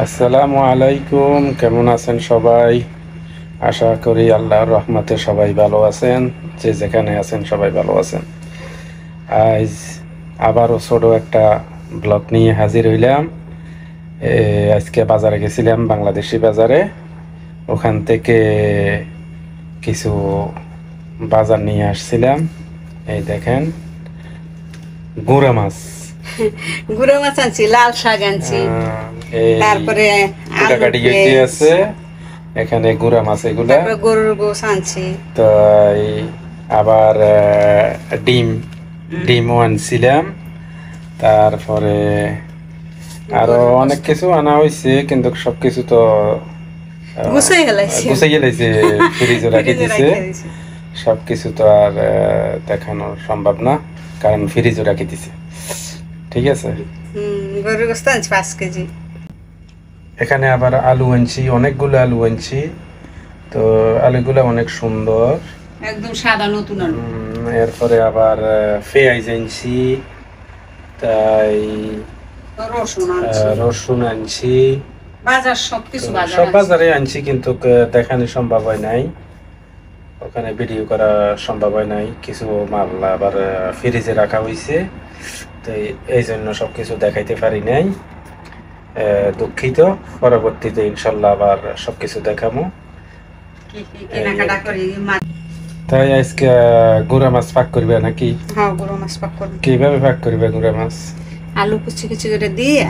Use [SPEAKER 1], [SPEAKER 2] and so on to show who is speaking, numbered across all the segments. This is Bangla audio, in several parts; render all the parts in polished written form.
[SPEAKER 1] আসসালামু আলাইকুম, কেমন আছেন সবাই? আশা করি আল্লাহর রহমতে সবাই ভালো আছেন। যে যেখানে আছেন সবাই ভালো আছেন। আজ আবারও ছোট একটা ব্লগ নিয়ে হাজির হইলাম। আজকে বাজারে গেছিলাম, বাংলাদেশি বাজারে। ওখান থেকে কিছু বাজার নিয়ে আসছিলাম। এই দেখেন, গুঁড়া মাছ।
[SPEAKER 2] গুঁড়ো মাছ আনছি, লাল শাক আনছি,
[SPEAKER 1] এই
[SPEAKER 2] তারপরে
[SPEAKER 1] কুটাকাটি কেটে আছে, এখানে গুঁড়া মাছ এগুলা।
[SPEAKER 2] তারপরে গরুর গোস আনছি।
[SPEAKER 1] তাই আবার ডিমও আনছিলাম। তারপরে আরো অনেক কিছু আনা হয়েছে, কিন্তু সবকিছু তো
[SPEAKER 2] গুছাই হেলাইছি,
[SPEAKER 1] গুছাই গেলাইছে, ফ্রিজে রাখি দিছে। সবকিছু তো আর দেখানো সম্ভব না, কারণ ফ্রিজে রাখি দিছে। ঠিক আছে।
[SPEAKER 2] গরুর গোস্ত আনছি 5 কেজি।
[SPEAKER 1] এখানে আবার আলু আনছি, অনেকগুলো আলু আনছি। তো আলুগুলো অনেক সুন্দর,
[SPEAKER 2] একদম সাদা নতুন আলু।
[SPEAKER 1] এরপরে আবার পেঁয়াজ আনছি, তাই রসুন আনছি।
[SPEAKER 2] বাজার সবকিছু বাজার
[SPEAKER 1] সব বাজারে আনছি, কিন্তু দেখানো সম্ভব হয় নাই, ওখানে ভিডিও করা সম্ভব হয় নাই। কিছু মাল আবার ফ্রিজে রাখা হয়েছে, তো এই জন্য সবকিছু দেখাইতে পারি নাই। দুঃখিত। পরবর্তীতে ইনশাল্লাহ আবার সবকিছু দেখাবো।
[SPEAKER 2] কেনাকাটা করি।
[SPEAKER 1] তাই আজকে গুঁড়া মাছ পাক করবে নাকি?
[SPEAKER 2] হ্যাঁ, গুঁড়ো মাছ পাক করব।
[SPEAKER 1] কিভাবে পাক করবে গুঁড়া মাছ?
[SPEAKER 2] আলু কুচি কুচি করে দিয়ে,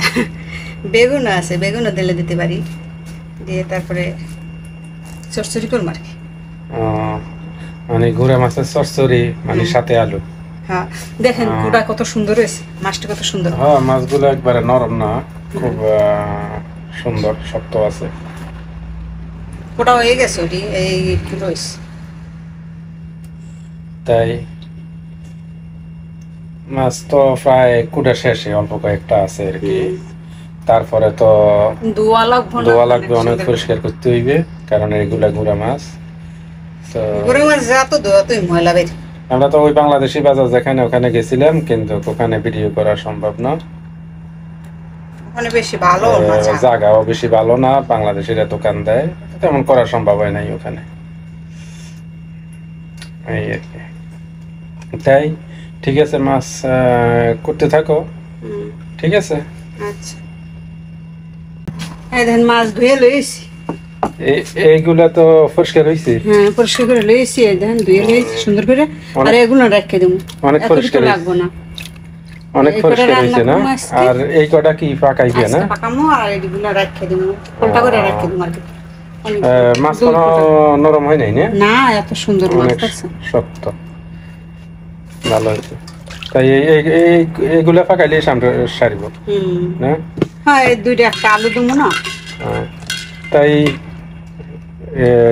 [SPEAKER 2] বেগুন আছে, বেগুনও দিলে দিতে পারি, দিয়ে তারপরে চচ্চড়ি করবো আর কি।
[SPEAKER 1] মানে গুঁড়া মাছের চচ্চড়ি, মানে সাথে আলু।
[SPEAKER 2] হ্যাঁ, দেখেন গোটা কত সুন্দর হয়েছে, মাছটা কত সুন্দর।
[SPEAKER 1] হ্যাঁ, মাছগুলো একবারে নরম না, খুব সুন্দর, শক্ত আছে।
[SPEAKER 2] গোটা হয়ে গেছে, ওটি এই একটু রয়েছে।
[SPEAKER 1] তাই মাছ তো প্রায় কুটা শেষে, অল্প কয়েকটা আছে আর কি। তারপরে তো
[SPEAKER 2] ধোয়া
[SPEAKER 1] লাগবে, অনেক পরিষ্কার করতে হইবে, কারণ এগুলা গুঁড়া মাছ। তো
[SPEAKER 2] গুঁড়ো মাছ যা তো ধোয়া তুই ময়লা বের।
[SPEAKER 1] আমরা তো ওই বাংলাদেশি বাজার যেখানে, ওখানে গেছিলাম, কিন্তু ওখানে ভিডিও করা সম্ভব না,
[SPEAKER 2] ওখানে বেশি ভালো
[SPEAKER 1] জায়গাও বেশি ভালো না, বাংলাদেশিরা দোকান দেয়, তেমন করা সম্ভব হয় নাই ওখানে, এই আর কি। তাই ঠিক আছে, মাছ করতে থাকো। ঠিক আছে।
[SPEAKER 2] আচ্ছা, এই দেখেন মাছ ধুয়ে লইছি।
[SPEAKER 1] এইগুলা তো পরিষ্কার হইছে।
[SPEAKER 2] হ্যাঁ, পরিষ্কার করে লইছি, এই দেখেন ধুয়ে লইছি সুন্দর করে। আর এগুলো রেখে দেবো,
[SPEAKER 1] অনেক পরিষ্কার
[SPEAKER 2] লাগবে না,
[SPEAKER 1] অনেক পরিষ্কার হইছে না? আর এই কটা কি পাকাইবে না?
[SPEAKER 2] পাকামো, আর এগুলো রেখে দেবো, কোনটা করে রেখে দেবো আর কি।
[SPEAKER 1] মাছ কোনো নরম হয় নাই না?
[SPEAKER 2] না, এত সুন্দর মাছ আছে,
[SPEAKER 1] শক্ত, ভালো হয়েছে। তাই এইগুলা পাকাইলে সামনে সারিব না?
[SPEAKER 2] হ্যাঁ, এই দুইটা একটা আলু দেবো না।
[SPEAKER 1] তাই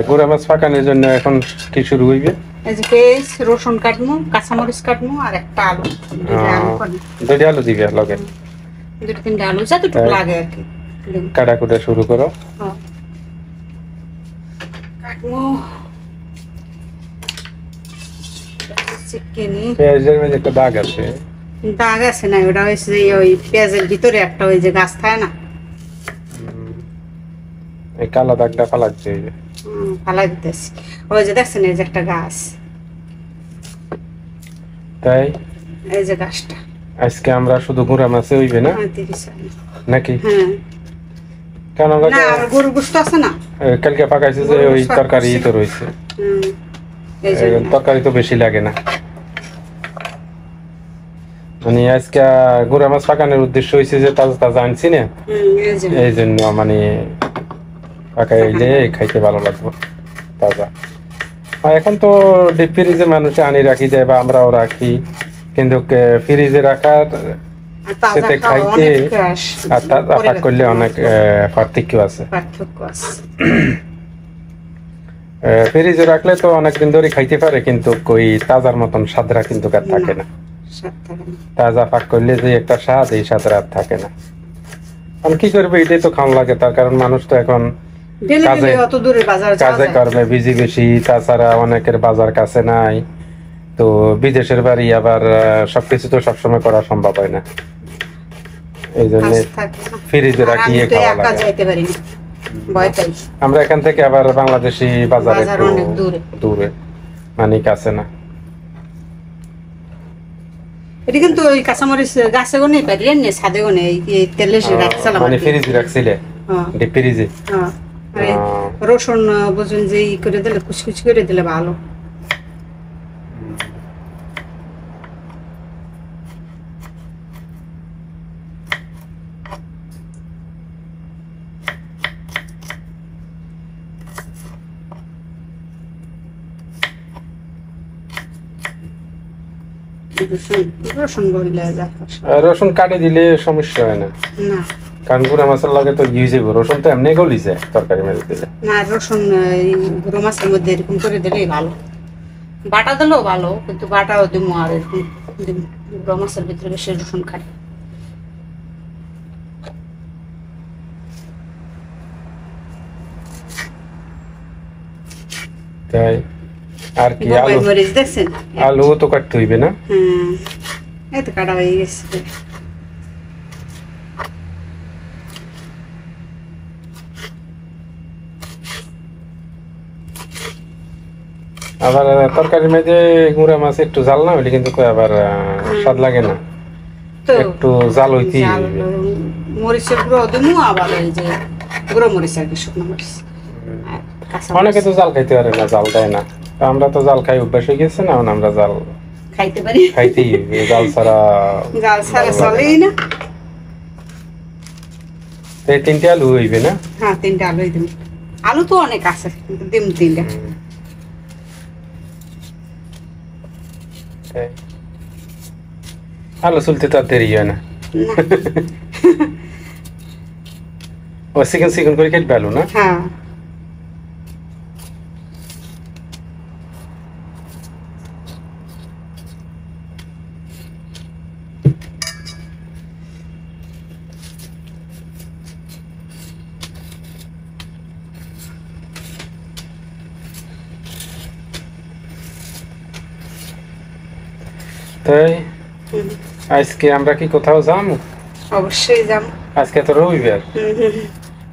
[SPEAKER 1] গুঁড়া মাছ পাকানোর জন্য এখন কি শুরু হইবে?
[SPEAKER 2] এই যে পেঁয়াজ রসুন কাটমু, কাঁচামরিচ কাটমু, আর একটা আলু,
[SPEAKER 1] দুইটা আলু দিবে লগে,
[SPEAKER 2] 2-3টা আলু যতটুকু লাগে আর কি।
[SPEAKER 1] কাটাকুটা শুরু করো।
[SPEAKER 2] কাটমু চিকেনি।
[SPEAKER 1] পেঁয়াজের মধ্যে একটা দাগ আছে।
[SPEAKER 2] দাগ আছে না, ওটা হয়েছে ওই পেঁয়াজের ভিতরে একটা ওই যে গাছ থাকে না,
[SPEAKER 1] এই কালো দাগটা ফালাচ্ছে।
[SPEAKER 2] ফালাই দিতেছি, ওই যে দেখছেন এই যে একটা গাছ,
[SPEAKER 1] তাই
[SPEAKER 2] এই যে গাছটা।
[SPEAKER 1] আজকে আমরা শুধু গুঁড়া মাছে হইবে না নাকি?
[SPEAKER 2] হ্যাঁ,
[SPEAKER 1] কেন
[SPEAKER 2] না গরুর গোশত আছে না,
[SPEAKER 1] কালকে পাকাইছে যে ওই তরকারি তো রয়েছে, তরকারি তো বেশি লাগে না। মানে আজকে গুঁড়া মাছ পাকানোর উদ্দেশ্য হয়েছে যে তাজা তাজা আনছি না, এই জন্য মানে পাকাইলে খাইতে ভালো লাগবে তাজা। এখন তো ডিপ ফ্রিজে মানুষে আনি রাখি দেয়, বা আমরাও রাখি, কিন্তু ফ্রিজে রাখার সাথে খাইতে আর তাজা পাক করলে অনেক পার্থক্য আছে। ফ্রিজে রাখলে তো অনেকদিন ধরে খাইতে পারে, কিন্তু ওই তাজার মতন স্বাদরা কিন্তু আর থাকে না। তাজা পাক করলে যে একটা স্বাদ, এই স্বাদ আর থাকে না। আমি কি করবো, এটাই তো খাওয়া লাগে, তার কারণ মানুষ তো এখন কাজে কর্মে বিজি বেশি, তাছাড়া অনেকের বাজার কাছে নাই, তো বিদেশের বাড়ি, আবার সবকিছু তো সবসময় করা সম্ভব হয় না। এই জন্য
[SPEAKER 2] কাজ থাকে না।
[SPEAKER 1] ফ্রিজে
[SPEAKER 2] আর আমি
[SPEAKER 1] রাখিয়ে
[SPEAKER 2] তো
[SPEAKER 1] খাওয়া
[SPEAKER 2] একা
[SPEAKER 1] লাগে।
[SPEAKER 2] যাইতে পারি না, ভয় পাই।
[SPEAKER 1] আমরা এখান থেকে আবার বাংলাদেশি বাজার
[SPEAKER 2] বাজার
[SPEAKER 1] একটু
[SPEAKER 2] অনেক দূরে।
[SPEAKER 1] দূরে, মানে কাছে না।
[SPEAKER 2] এটা কিন্তু ওই কাঁচামরিচ গাছে গনে পারি এনে ছাদে গনে এই তেলে রাখছিলাম
[SPEAKER 1] মানে ফ্রিজে রাখছিলে?
[SPEAKER 2] হ্যাঁ
[SPEAKER 1] ডিপ ফ্রিজে?
[SPEAKER 2] হ্যাঁ। আর এই রসুন বুঝুন যে ই করে দিলে কুচকুচি করে দিলে ভালো। রসুন বললে যা
[SPEAKER 1] রসুন কাটি দিলে সমস্যা হয় না,
[SPEAKER 2] না
[SPEAKER 1] কারণ গুঁড়া মাছের লাগে তো ইউজ হইব। রসুন তো এমনি গলি যায় তরকারি মেরে দিলে।
[SPEAKER 2] না, রসুন এই গুঁড়ো মাছের মধ্যে এরকম করে দিলেই ভালো। বাটা দিলেও ভালো, কিন্তু বাটাও দিব আর এরকম দিমু। গুঁড়ো মাছের ভিতরে বেশি রসুন খাই।
[SPEAKER 1] তাই আর কি?
[SPEAKER 2] বোম্বাই
[SPEAKER 1] আলু,
[SPEAKER 2] মরিচ দেখছেন?
[SPEAKER 1] আলু তো কাটতে হইবে না?
[SPEAKER 2] এই তো কাটা হয়ে গেছে।
[SPEAKER 1] আবার তরকারির মধ্যে গুঁড়া মাছ একটু জাল না হইলে কিন্তু কই আবার স্বাদ লাগে না,
[SPEAKER 2] তো
[SPEAKER 1] একটু জাল হইতেই
[SPEAKER 2] জাল,
[SPEAKER 1] হইবে।
[SPEAKER 2] মরিচের গুঁড়ো দিমু, আবার এই যে গুঁড়ো মরিচ আর কি, শুকনো মরিচ আর কাঁচা
[SPEAKER 1] অনেকে
[SPEAKER 2] মরিচ
[SPEAKER 1] তো জাল খাইতে পারে না, জাল দেয় না। তো আমরা তো জাল খাই অভ্যাস হয়ে গেছে না, এখন আমরা জাল
[SPEAKER 2] খাইতে পারি।
[SPEAKER 1] খাইতেই হইবে, জাল ছাড়া
[SPEAKER 2] জাল ছাড়া
[SPEAKER 1] ভালো লাগে
[SPEAKER 2] চলেই না।
[SPEAKER 1] তো এই 3টে আলু হইবে না?
[SPEAKER 2] হ্যাঁ, 3টা আলুই দিমু। আলু তো অনেক আছে, কিন্তু দিমু 3টা।
[SPEAKER 1] তাই। আলু চলতে তো আর দেরি হয় না।
[SPEAKER 2] না,
[SPEAKER 1] ও চিকেন চিকেন করে কেটে আলু না?
[SPEAKER 2] হ্যাঁ
[SPEAKER 1] তাই আজকে আমরা কি কোথাও যাবো?
[SPEAKER 2] অবশ্যই যাবো।
[SPEAKER 1] আজকে তো রবিবার,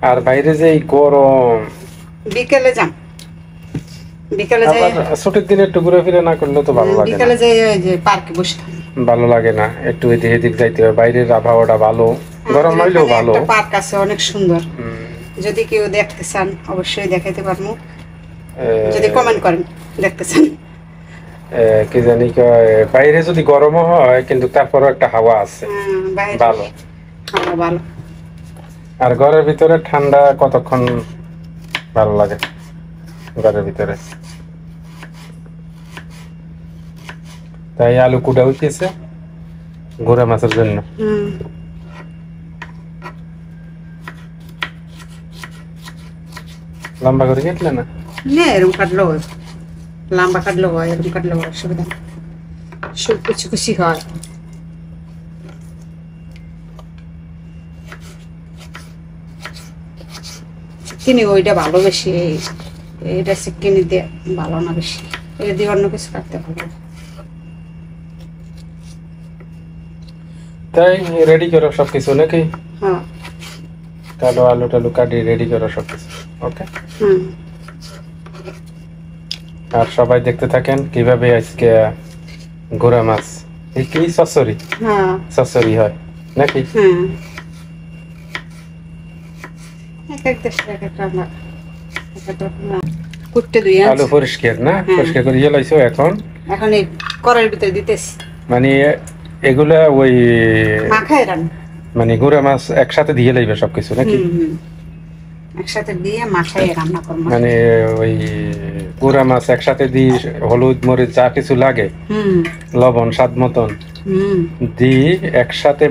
[SPEAKER 1] আর বাইরে যে এই গরম,
[SPEAKER 2] বিকেলে যাম। বিকেলে যাই,
[SPEAKER 1] আবার ছুটির দিনে একটু ঘুরে ফিরে না করলে তো ভালো লাগে না।
[SPEAKER 2] বিকেলে যাই ওই যে পার্কে বসে থাকি।
[SPEAKER 1] ভালো লাগে না, একটু এদিক এদিক যাইতে হয়। বাইরের আবহাওয়াটা ভালো, গরম হইলেও
[SPEAKER 2] এখানে
[SPEAKER 1] ভালো।
[SPEAKER 2] একটা পার্ক আছে অনেক সুন্দর, যদি কেউ দেখতে চান অবশ্যই দেখাইতে পারবো, যদি কমেন্ট করেন দেখতে চান।
[SPEAKER 1] কি জানি কয়, বাইরে যদি গরমও হয় কিন্তু তারপরও একটা হাওয়া আছে,
[SPEAKER 2] বাইরে
[SPEAKER 1] ভালো।
[SPEAKER 2] হাওয়া ভালো।
[SPEAKER 1] আর ঘরের ভিতরে ঠান্ডা কতক্ষণ ভালো লাগে ঘরের ভিতরে। তাই আলু কুটা হইতেছে গুঁড়া মাছের জন্য। লম্বা করে কেটলে না?
[SPEAKER 2] না, এরকম কাটলেও হয়, লম্বা কাটলেও হয়, এরকম কাটলেও হয়, অসুবিধা নেই। সব কুচি কুচি হয়। চিকেনি ওইটা ভালো বেশি, এইটা চিকেনি দিয়ে ভালো না বেশি, এটা দিয়ে অন্য কিছু কাটতে ভালো।
[SPEAKER 1] তাই রেডি করো সবকিছু নাকি?
[SPEAKER 2] হ্যাঁ।
[SPEAKER 1] তাহলে আলু টালু কাটি রেডি করো সবকিছু। ওকে, আর সবাই দেখতে থাকেন কিভাবে আজকে গুঁড়া মাছ কি চচ্চড়ি
[SPEAKER 2] হ্যাঁ
[SPEAKER 1] চচ্চড়ি হয় নাকি?
[SPEAKER 2] এক এক দেশের এক একটা কুটতে দুই
[SPEAKER 1] আলু পরিষ্কার না, পরিষ্কার করে লাইছো এখন?
[SPEAKER 2] এখন এই কড়াইয়ের ভিতরে দিতেছি,
[SPEAKER 1] মানে এগুলা ওই
[SPEAKER 2] মাখায় রান্না,
[SPEAKER 1] মানে গুঁড়া মাছ একসাথে দিয়ে লাইবে সবকিছু নাকি?
[SPEAKER 2] একসাথে দিয়ে মাখায় রান্না করবো।
[SPEAKER 1] মানে ওই গুঁড়া মাছ একসাথে দিয়ে হলুদ মরিচ যা কিছু লাগে, লবণ স্বাদ মতন দিয়ে একসাথে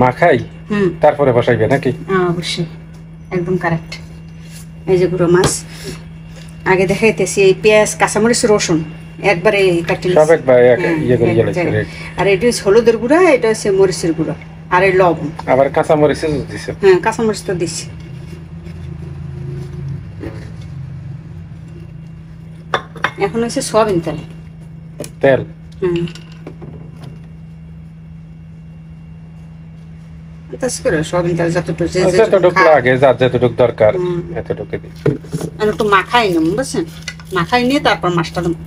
[SPEAKER 1] মাখাই তারপরে বসাইবে নাকি?
[SPEAKER 2] অবশ্যই, একদম কারেক্ট। এই যে গুঁড়ো মাছ আগে দেখাইতেছি, এই পেঁয়াজ কাঁচামরিচ রসুন একবারে কাটি
[SPEAKER 1] সব একবার ইয়ে করে গেলে।
[SPEAKER 2] আর এটা হচ্ছে হলুদের গুঁড়া, এটা হচ্ছে মরিচের গুঁড়া, আর এই লবণ।
[SPEAKER 1] আবার কাঁচা মরিচ দিছে?
[SPEAKER 2] হ্যাঁ, কাঁচামরিচ তো দিচ্ছি। এখন হচ্ছে সয়াবিন তেল। তাস করে সবিন তার যতটুকু যে
[SPEAKER 1] যতটুকু
[SPEAKER 2] খায়।
[SPEAKER 1] লাগে, যার যতটুকু দরকার
[SPEAKER 2] হুম।
[SPEAKER 1] এতটুকু দিই।
[SPEAKER 2] আর একটু মাখাই নিম বুঝছেন, মাখাই নিয়ে তারপর মাছটা দেবো,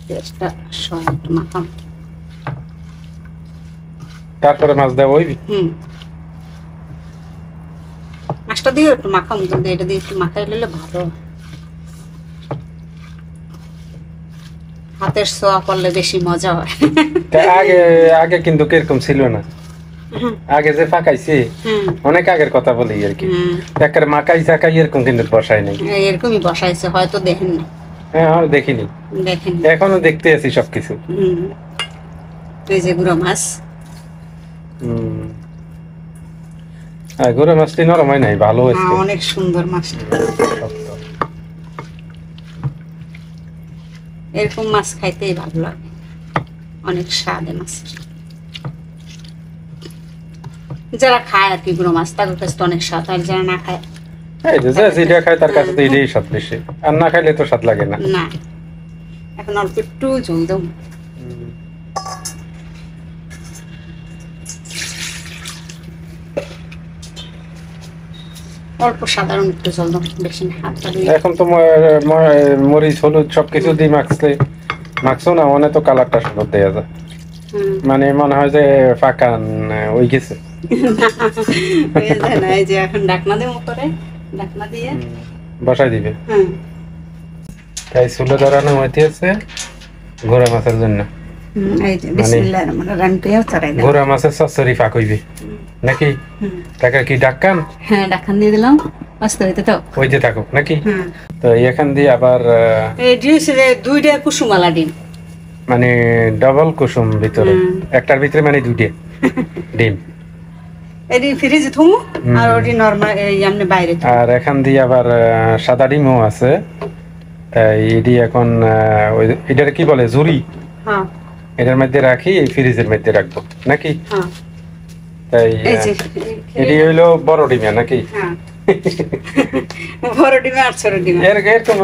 [SPEAKER 2] পেঁয়াজটা সব একটু মাখাম।
[SPEAKER 1] তারপরে মাছ দেওয়া হইবি।
[SPEAKER 2] মাছটা দিয়ে একটু মাখাম, কিন্তু এটা দিয়ে একটু মাখাই নিলে ভালো হয়। হাতের ছোঁয়া করলে বেশি মজা হয়।
[SPEAKER 1] তা আগে আগে কিন্তু কিরকম ছিল না, আগে যে পাকাইছি
[SPEAKER 2] হুম
[SPEAKER 1] অনেক আগের কথা বলি আর কি,
[SPEAKER 2] হুম,
[SPEAKER 1] একেবারে মাকাই চাকাই এরকম কিন্তু বসাই নাই।
[SPEAKER 2] এরকমই বসাইছে, হয়তো দেখেন না,
[SPEAKER 1] হ্যাঁ আমি দেখিনি,
[SPEAKER 2] দেখেন।
[SPEAKER 1] এখনো দেখতে আছি সবকিছু।
[SPEAKER 2] এই যে গুঁড়ো মাছ,
[SPEAKER 1] গরু মাছটি নরম হয় নাই, ভালো হয়েছে।
[SPEAKER 2] অনেক সুন্দর মাছটা। এরকম মাছ খাইতেই ভালো লাগে, অনেক স্বাদে মাছ। যারা খায় আর কি গুঁড়ো মাছ, তাদের কাছে তো অনেক স্বাদ, আর যারা না খায়
[SPEAKER 1] এই যে যেটা খায় তার কাছে তো এটাই স্বাদ বেশি, আর না খাইলে তো স্বাদ লাগে না।
[SPEAKER 2] না। এখন অল্প একটু জল দেব, অল্প সাধারণ একটু জল দেব, বেশি না। হাতটা ধুয়ে
[SPEAKER 1] এখন তো মরিচ হলুদ সবকিছু দিয়ে মাখছো না, মনে তো কালারটা সুন্দর দেয়া যায়, মানে মনে হয় যে ফাঁকান ওই গেছে।
[SPEAKER 2] হয়ে যায় না। এই যে এখন ঢাকনা দেবো, করে ঢাকনা দিয়ে
[SPEAKER 1] বসাই দিবে।
[SPEAKER 2] হুম
[SPEAKER 1] তাই চুলে ধরানো হইতে আছে ঘোড়া মাছের জন্য।
[SPEAKER 2] এই যে বিসমিল্লাহির রহমানির রহিম পেঁয়াজ চড়াই দিলাম।
[SPEAKER 1] ঘোড়া মাছের চচ্চড়ি ফাঁক হইবে নাকি? তাকে কি ডাক্কান?
[SPEAKER 2] হ্যাঁ, ঢাকনা দিয়ে দিলাম, আস্তে হইতে তো
[SPEAKER 1] হইতে থাকুক নাকি?
[SPEAKER 2] হুম।
[SPEAKER 1] তো এখান দিয়ে আবার
[SPEAKER 2] এই দিয়েছে যে দুইটা কুসুমালা ডিম,
[SPEAKER 1] মানে ডাবল কুসুম ভিতরে, একটার ভিতরে মানে দুইটা ডিম।
[SPEAKER 2] এটি ফ্রিজে থুমু আর ওটি নরমাল এই এমনি বাইরে থুমু।
[SPEAKER 1] আর এখান দিয়ে আবার সাদা ডিমও আছে। এটি এখন এটার কি বলে জুরি,
[SPEAKER 2] হ্যাঁ
[SPEAKER 1] এটার মধ্যে রাখি, এই ফ্রিজের মধ্যে রাখবো নাকি?
[SPEAKER 2] হ্যাঁ,
[SPEAKER 1] তাই
[SPEAKER 2] এই যে
[SPEAKER 1] এটি হইলো বড় ডিমে নাকি?
[SPEAKER 2] হ্যাঁ, বড় ডিমে আর ছোট ডিমে
[SPEAKER 1] এরকম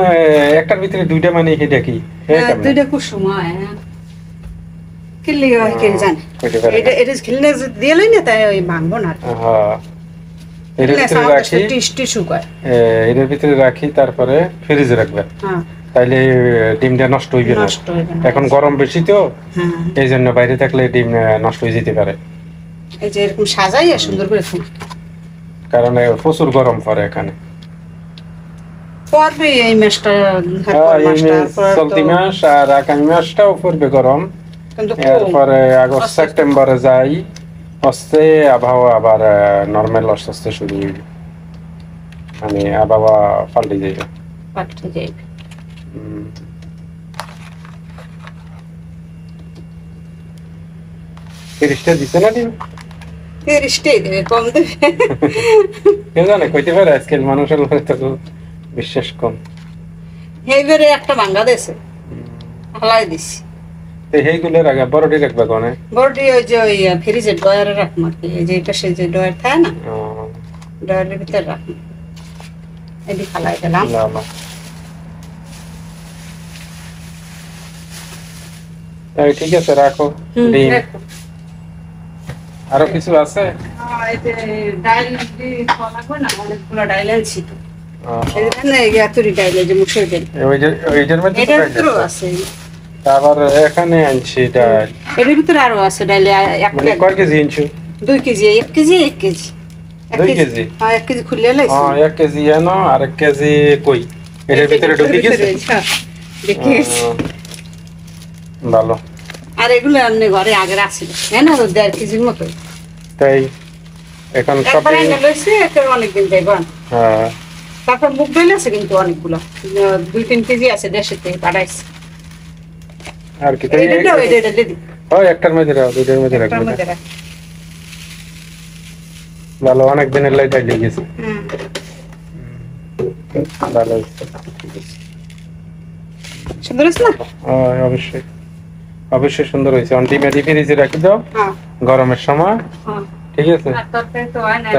[SPEAKER 1] একটার ভিতরে দুইটা মানে এটা কি?
[SPEAKER 2] দুইটা কুসুম হয়। কিনলে হয় কে জানে, এটা এটা কিনলে দিয়ে লই না, তাই ওই ভাঙবো না।
[SPEAKER 1] এর ভিতরে রাখি,
[SPEAKER 2] টিস্যু কয়
[SPEAKER 1] এর ভিতরে রাখি, তারপরে ফ্রিজে রাখবে,
[SPEAKER 2] হ্যাঁ
[SPEAKER 1] তাইলে ডিমটা নষ্ট হইবে না।
[SPEAKER 2] নষ্ট হইবে না।
[SPEAKER 1] এখন গরম বেশি তো,
[SPEAKER 2] হ্যাঁ,
[SPEAKER 1] এই জন্য বাইরে থাকলে ডিম নষ্ট হয়ে যেতে পারে।
[SPEAKER 2] এই যে এরকম সাজাই আর সুন্দর করে ফুল,
[SPEAKER 1] কারণ প্রচুর গরম পড়ে এখানে।
[SPEAKER 2] পড়বে এই মাসটা,
[SPEAKER 1] চলতি মাস আর আগামী মাসটাও পড়বে গরম।
[SPEAKER 2] কিন্তু
[SPEAKER 1] এরপরে আগস্ট সেপ্টেম্বরে যাই, আস্তে আবহাওয়া আবার নর্মাল আস্তে আস্তে শুরু হইবে, মানে আবহাওয়া পাল্টে যাবে।
[SPEAKER 2] পাল্টে যাবে।
[SPEAKER 1] তিরিশটা দিতে না ডিম,
[SPEAKER 2] 30টাই দেবে, কম দেবে।
[SPEAKER 1] কেউ জানে কইতে পারে, আজকাল মানুষের মনে তো বিশ্বাস কম।
[SPEAKER 2] এইবারে একটা ভাঙ্গা দিয়েছে, হালাই দিছি।
[SPEAKER 1] সেইগুলোর আগে বড়টি রাখবে কোনে?
[SPEAKER 2] বড়টি ওই যে ওই ফ্রিজের ডয়ারে রাখবো আর কি, এই যে এটা সে যে ডয়ার থাকে না, ডয়ারের ভিতরে রাখবো। এটি ফালাই দিলাম।
[SPEAKER 1] ঠিক আছে, রাখো ডিম। আরো কিছু আছে?
[SPEAKER 2] এই যে ডাইল লাগবে না, অনেকগুলো ডাইল আনছি তো।
[SPEAKER 1] আবার এখানে আনছি ডাল,
[SPEAKER 2] এর ভিতরে আরো আছে ডাল।
[SPEAKER 1] মানে কয় কেজি আনছো?
[SPEAKER 2] 2 কেজি, 1 কেজি, 1 কেজি।
[SPEAKER 1] 2 কেজি?
[SPEAKER 2] হ্যাঁ, 1 কেজি খুলে লাইছি।
[SPEAKER 1] 1 কেজি এনো, আর 1 কেজি কই এর ভিতরে ঢুকে গেছে।
[SPEAKER 2] দেখিস
[SPEAKER 1] ভালো।
[SPEAKER 2] আর এগুলো এমনি ঘরে আগে রাখছিল, হ্যাঁ না, 1.5 কেজির মতো।
[SPEAKER 1] তাই এখন সব
[SPEAKER 2] একবার এনে লইছি, এটা অনেকদিন যাইবো।
[SPEAKER 1] হ্যাঁ,
[SPEAKER 2] তারপর মুগ ডাল আছে কিন্তু অনেকগুলো, 2-3 কেজি আছে, দেশের থেকে পাঠাইছি।
[SPEAKER 1] আর কি
[SPEAKER 2] এটা দিদি
[SPEAKER 1] ওই একটার মধ্যে রাখো, দুইটার মধ্যে রাখবে। ভালো, অনেক দিনের লাই ডাইলে গেছে। ভালো
[SPEAKER 2] সুন্দর আছে না?
[SPEAKER 1] অবশ্যই অবশ্যই সুন্দর হয়েছে। অন ডিমে দিয়ে ফ্রিজে রাখি দাও
[SPEAKER 2] হ্যাঁ
[SPEAKER 1] গরমের সময়,
[SPEAKER 2] হ্যাঁ।
[SPEAKER 1] ঠিক আছে?
[SPEAKER 2] আর তরকারি তো হয় না,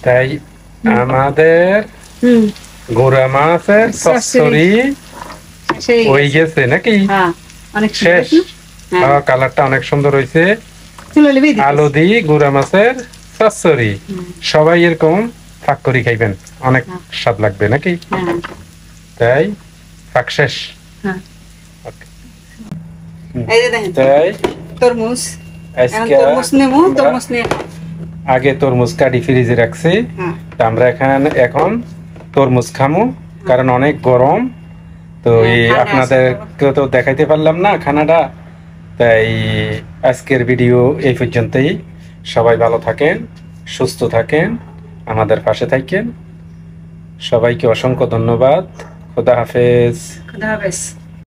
[SPEAKER 1] তাই আমাদের গোড়া মাছের চচ্চড়ি
[SPEAKER 2] সেই
[SPEAKER 1] হয়ে গেছে নাকি?
[SPEAKER 2] হ্যাঁ, অনেক
[SPEAKER 1] শেষ।
[SPEAKER 2] সুন্দর না? হ্যাঁ।
[SPEAKER 1] কালারটা অনেক সুন্দর হয়েছে,
[SPEAKER 2] চুলো লেবেই দিতেছি।
[SPEAKER 1] আলু দিয়ে গুড়া মাছের চচ্চড়ি সবাই এরকম ফাঁক করে খাইবেন, অনেক
[SPEAKER 2] হ্যাঁ।
[SPEAKER 1] স্বাদ লাগবে নাকি?
[SPEAKER 2] হ্যাঁ
[SPEAKER 1] তাই ফাঁক শেষ।
[SPEAKER 2] হ্যাঁ
[SPEAKER 1] Okay.
[SPEAKER 2] এই যে দেখেন
[SPEAKER 1] তাই
[SPEAKER 2] তরমুজ, এখন
[SPEAKER 1] আজকে
[SPEAKER 2] তরমুজ নেবো, তরমুজ নিয়ে
[SPEAKER 1] আগে তরমুজ কাটি ফ্রিজে রাখছি,
[SPEAKER 2] হ্যাঁ
[SPEAKER 1] তা আমরা এখন তরমুজ খামু, কারণ অনেক গরম। তো
[SPEAKER 2] হ্যাঁ,
[SPEAKER 1] এই
[SPEAKER 2] ঠান্ডা আছে
[SPEAKER 1] আপনাদেরকে তো দেখাইতে পারলাম না খানাটা, তাই আজকের ভিডিও এই পর্যন্তই। সবাই ভালো থাকেন, সুস্থ থাকেন, আমাদের পাশে থাকেন। সবাইকে অসংখ্য ধন্যবাদ। খোদা হাফেজ।
[SPEAKER 2] খুদা হাফেজ।